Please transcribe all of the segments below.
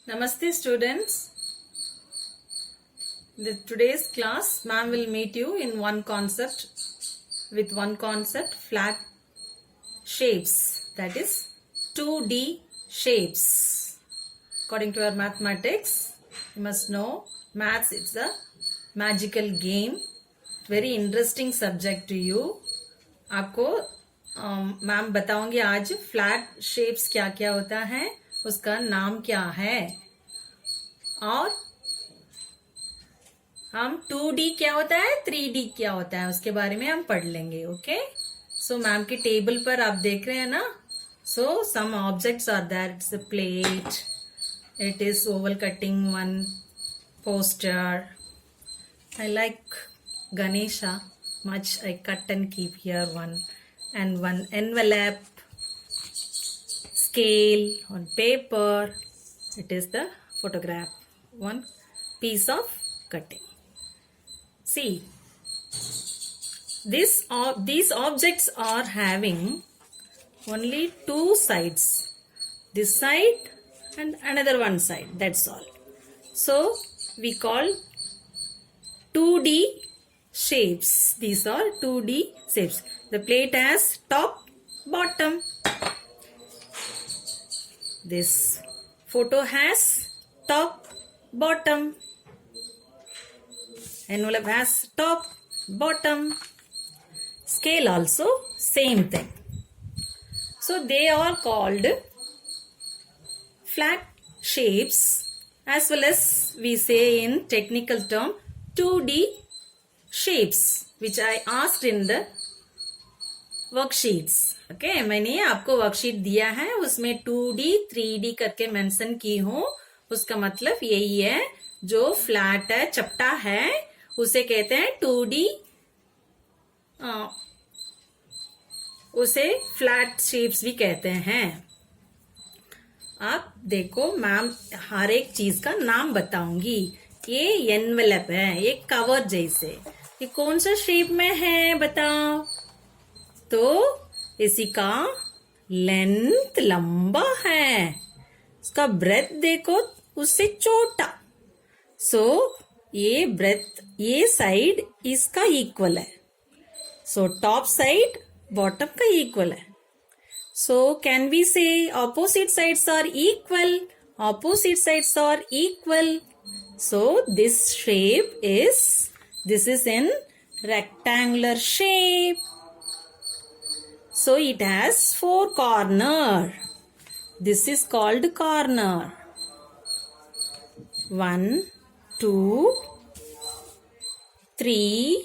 Namaste students. Today's class, ma'am will meet you in one concept flat shapes, that is 2D shapes. According to our mathematics, you must know maths is a magical game, very interesting subject to you. आपको ma'am बताऊंगी आज flat shapes क्या क्या होता है, उसका नाम क्या है, और हम 2D क्या होता है 3D क्या होता है उसके बारे में हम पढ़ लेंगे. ओके, सो मैम के टेबल पर आप देख रहे हैं ना. So some objects are there. It's a plate, it is oval cutting one poster. I like Ganesha much. I cut and keep here one, and one envelope, scale on paper. It is the photograph, one piece of cutting. See, these objects are having only two sides, this side and another one side, that's all. So we call 2D shapes. These are 2D shapes. The plate has top, bottom. This photo has top, bottom. Envelope has top, bottom. Scale also same thing. So they are called flat shapes, as well as we say in technical term 2D shapes, which I asked in the worksheets. Okay, मैंने आपको worksheet दिया है, उसमें 2D 3D करके mention की हूँ. उसका मतलब यही है, जो फ्लैट है, चपटा है, उसे कहते हैं 2D. उसे फ्लैट शेप्स भी कहते हैं. आप देखो, मैम हर एक चीज का नाम बताऊंगी. ये एनवेलप है, ये कवर जैसे. ये कौन सा शेप में है बताओ. तो इसी का लेंथ लंबा है, इसका ब्रेथ देखो उससे छोटा. सो ये ब्रेथ, ये साइड इसका इक्वल है. सो टॉप साइड बॉटम का इक्वल है. So can we say opposite sides are equal. Opposite sides are equal. So this is in rectangular shape. So it has 4 corner. This is called corner. 1, 2, 3,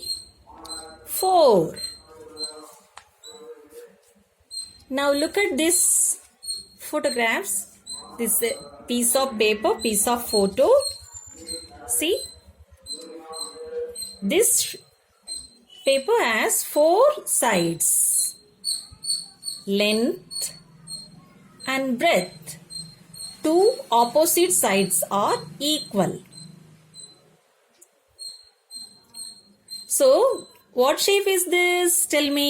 4. Now look at this photographs. This is a piece of paper, piece of photo. See, this paper has 4 sides, length and breadth. 2 opposite sides are equal. So, what shape is this? Tell me.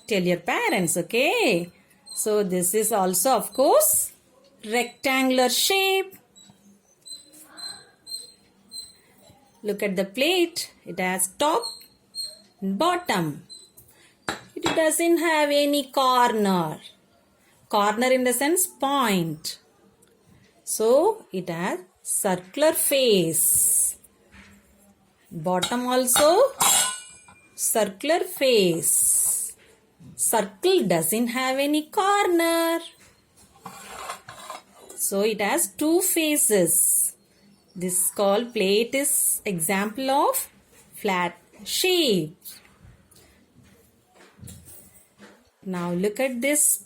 Tell your parents, okay? So, this is also, of course, rectangular shape. Look at the plate. It has top and bottom. It doesn't have any corner. Corner in the sense point. So it has circular face. Bottom also circular face. Circle doesn't have any corner. So it has 2 faces. This called plate is example of flat shape. Now look at this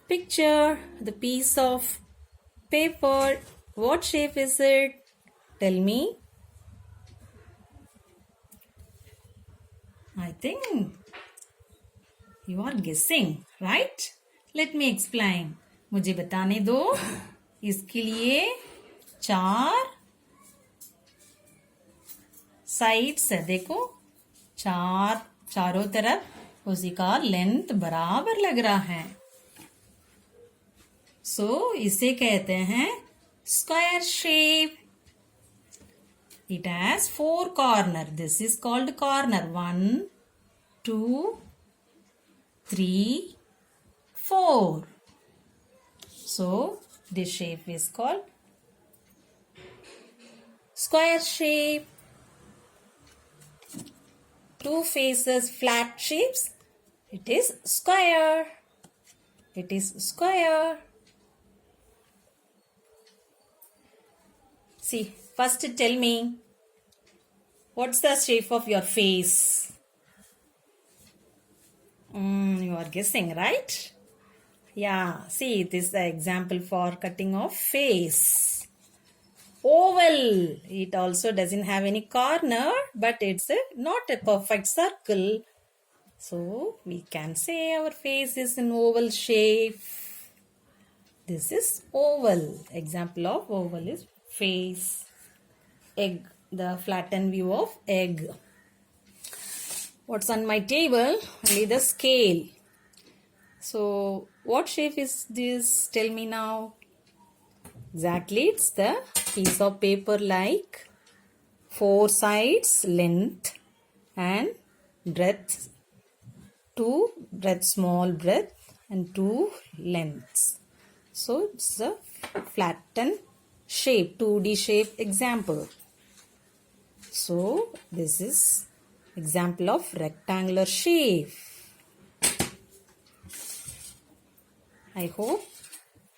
picture, the piece of paper. What shape is it? Tell me. I think you are guessing, right? Let me explain. मुझे बताने दो. इसके लिए 4 sides है. देखो, चारों तरफ उसी का लेंथ बराबर लग रहा है. सो इसे कहते हैं Square shape. It has 4 corners. This is called corner. 1, 2, 3, 4. So this shape is called square shape. 2 faces flat shapes. It is square. It is square. See, first tell me, what's the shape of your face? You are guessing, right? Yeah, see, this is the example for cutting of face. Oval. It also doesn't have any corner, but it's not a perfect circle. So, we can say our face is an oval shape. This is oval. Example of oval is face. Egg. The flattened view of egg. What's on my table? Only the scale. So, what shape is this? Tell me now. Exactly, it's the piece of paper like 4 sides length and breadth, 2 breadth, small breadth and 2 lengths. So, it's a flattened shape, 2D shape example. So, this is example of rectangular shape. I hope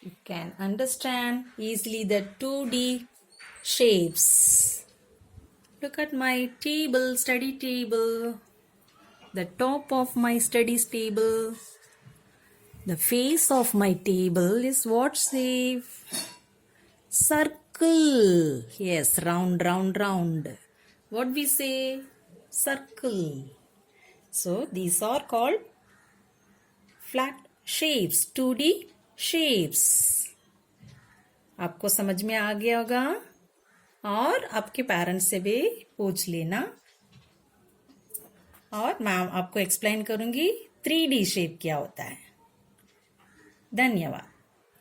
you can understand easily the 2D shapes. Look at my table, study table. The top of my study table. The face of my table is what shape? Circle. Yes, round, round, round. What we say? Circle. So, these are called flat shapes, 2D shapes. आपको समझ में आ गया होगा और आपके parents से भी पूछ लेना और मैम आपको एक्सप्लेन करूंगी 3D शेप क्या होता है। धन्यवाद।